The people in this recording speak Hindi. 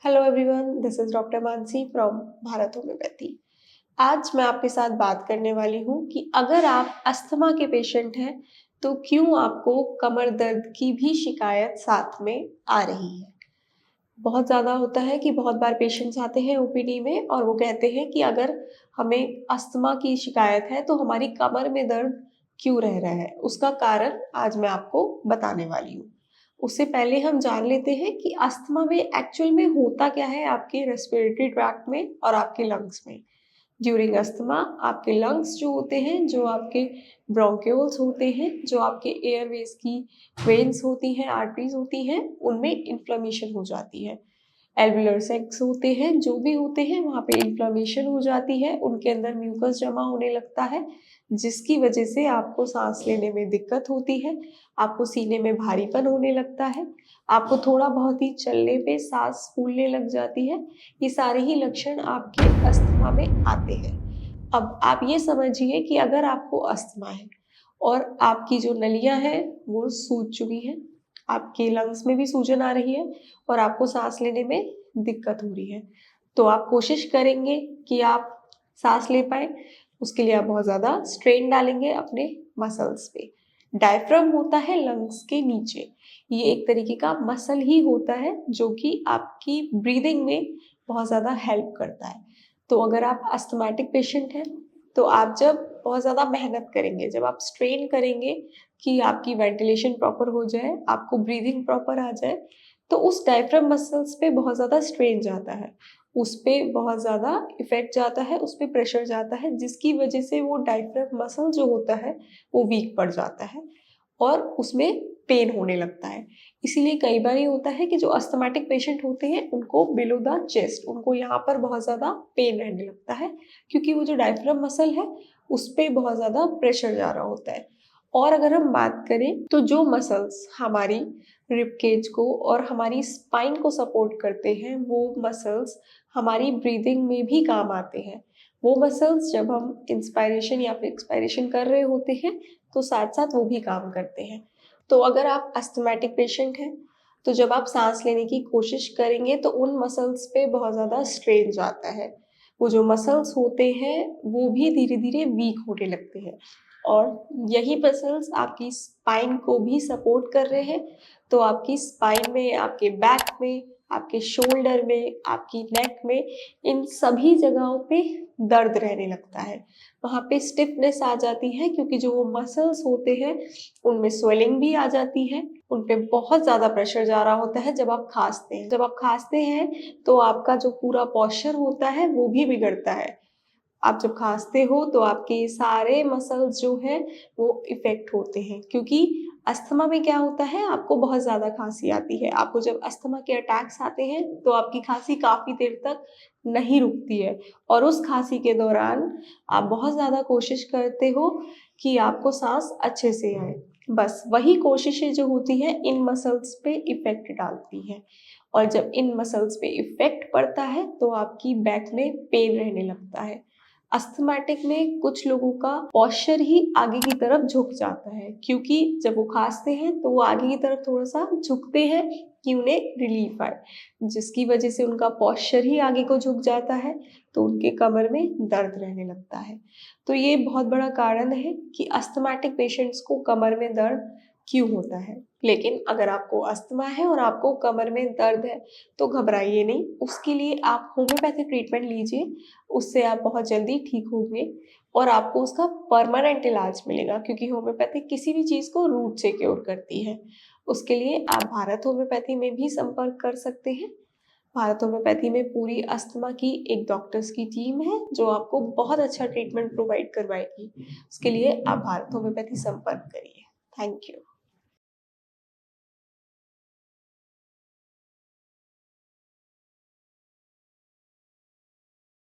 Hello everyone, this is doctor Mansi from Bharat homeopathy. आज मैं आपके साथ बात करने वाली हूँ कि अगर आप अस्थमा के पेशेंट हैं तो क्यों आपको कमर दर्द की भी शिकायत साथ में आ रही है। बहुत ज़्यादा होता है कि बहुत बार पेशेंट्स आते हैं ओपीडी में और वो कहते हैं कि अगर हमें अस्थमा की शिकायत है तो हमारी कमर में दर्द क्यों रह रहा है। उसका कारण आज मैं आपको बताने वाली हूँ। उससे पहले हम जान लेते हैं कि अस्थमा में एक्चुअल में होता क्या है आपके रेस्पिरेटरी ट्रैक्ट में और आपके लंग्स में। ड्यूरिंग अस्थमा आपके लंग्स जो होते हैं, जो आपके ब्रोंक्यूल्स होते हैं, जो आपके एयरवेज की वेन्स होती हैं, आर्टरीज होती हैं, उनमें इन्फ्लेमेशन हो जाती है। एल्वुलर सैक्स होते हैं, जो भी होते हैं वहाँ पे इन्फ्लेमेशन हो जाती है, उनके अंदर म्यूकस जमा होने लगता है, जिसकी वजह से आपको सांस लेने में दिक्कत होती है, आपको सीने में भारीपन होने लगता है, आपको थोड़ा बहुत ही चलने पे सांस फूलने लग जाती है। ये सारे ही लक्षण आपके अस्थमा में आते हैं। अब आप ये समझिए कि अगर आपको अस्थमा है और आपकी जो नलियाँ हैं वो सूज चुकी हैं, आपके लंग्स में भी सूजन आ रही है और आपको सांस लेने में दिक्कत हो रही है, तो आप कोशिश करेंगे कि आप सांस ले पाए। उसके लिए आप बहुत ज़्यादा स्ट्रेन डालेंगे अपने मसल्स पे। डायफ्राम होता है लंग्स के नीचे, ये एक तरीके का मसल ही होता है जो कि आपकी ब्रीदिंग में बहुत ज़्यादा हेल्प करता है। तो अगर आप अस्थमैटिक पेशेंट हैं तो आप जब बहुत ज़्यादा मेहनत करेंगे, जब आप स्ट्रेन करेंगे कि आपकी वेंटिलेशन प्रॉपर हो जाए, आपको ब्रीदिंग प्रॉपर आ जाए, तो उस डायफ्राम मसल्स पे बहुत ज़्यादा स्ट्रेन जाता है, उस पे बहुत ज़्यादा इफ़ेक्ट जाता है, उस पे प्रेशर जाता है, जिसकी वजह से वो डायफ्राम मसल जो होता है वो वीक पड़ जाता है और उसमें पेन होने लगता है। इसीलिए कई बार ये होता है कि जो अस्थमैटिक पेशेंट होते हैं उनको बिलो द चेस्ट, उनको यहाँ पर बहुत ज़्यादा पेन रहने लगता है, क्योंकि वो जो डायफ्राम मसल है उस पे बहुत ज़्यादा प्रेशर जा रहा होता है। और अगर हम बात करें तो जो मसल्स हमारी रिब केज को और हमारी स्पाइन को सपोर्ट करते हैं, वो मसल्स हमारी ब्रीदिंग में भी काम आते हैं। वो मसल्स जब हम इंस्पायरेशन या फिर एक्सपायरेशन कर रहे होते हैं तो साथ साथ वो भी काम करते हैं। तो अगर आप अस्थमैटिक पेशेंट हैं तो जब आप सांस लेने की कोशिश करेंगे तो उन मसल्स पे बहुत ज़्यादा स्ट्रेन जाता है। वो जो मसल्स होते हैं वो भी धीरे धीरे वीक होने लगते हैं और यही मसल्स आपकी स्पाइन को भी सपोर्ट कर रहे हैं। तो आपकी स्पाइन में, आपके बैक में, आपके शोल्डर में, आपकी नेक में, इन सभी जगहों पे दर्द रहने लगता है। वहाँ पे स्टिफनेस आ जाती है क्योंकि जो वो मसल्स होते हैं उनमें स्वेलिंग भी आ जाती है, उन पे बहुत ज़्यादा प्रेशर जा रहा होता है जब आप खाँसते हैं। जब आप खाँसते हैं तो आपका जो पूरा पोस्चर होता है वो भी बिगड़ता है। आप जब खाँसते हो तो आपके सारे मसल्स जो हैं वो इफ़ेक्ट होते हैं, क्योंकि अस्थमा में क्या होता है, आपको बहुत ज़्यादा खाँसी आती है। आपको जब अस्थमा के अटैक्स आते हैं तो आपकी खाँसी काफ़ी देर तक नहीं रुकती है और उस खाँसी के दौरान आप बहुत ज़्यादा कोशिश करते हो कि आपको साँस अच्छे से आए। बस वही कोशिशें जो होती हैं इन मसल्स पे इफ़ेक्ट डालती हैं और जब इन मसल्स पे इफ़ेक्ट पड़ता है तो आपकी बैक में पेन रहने लगता है। अस्थमैटिक में कुछ लोगों का पोस्चर ही आगे की तरफ झुक जाता है, क्योंकि जब वो खाँसते हैं तो वो आगे की तरफ थोड़ा-सा झुकते हैं कि उन्हें रिलीफ आए, जिसकी वजह से उनका पोस्चर ही आगे को झुक जाता है, तो उनके कमर में दर्द रहने लगता है। तो ये बहुत बड़ा कारण है कि अस्थमैटिक पेशेंट्स को कमर में दर्द क्यों होता है। लेकिन अगर आपको अस्थमा है और आपको कमर में दर्द है तो घबराइए नहीं, उसके लिए आप होम्योपैथिक ट्रीटमेंट लीजिए, उससे आप बहुत जल्दी ठीक होंगे और आपको उसका परमानेंट इलाज मिलेगा, क्योंकि होम्योपैथिक किसी भी चीज़ को रूट से क्योर करती है। उसके लिए आप भारत होम्योपैथी में भी संपर्क कर सकते हैं। भारत होम्योपैथी में पूरी अस्थमा की एक डॉक्टर्स की टीम है जो आपको बहुत अच्छा ट्रीटमेंट प्रोवाइड करवाएगी। उसके लिए आप भारत होम्योपैथी संपर्क करिए। Thank you.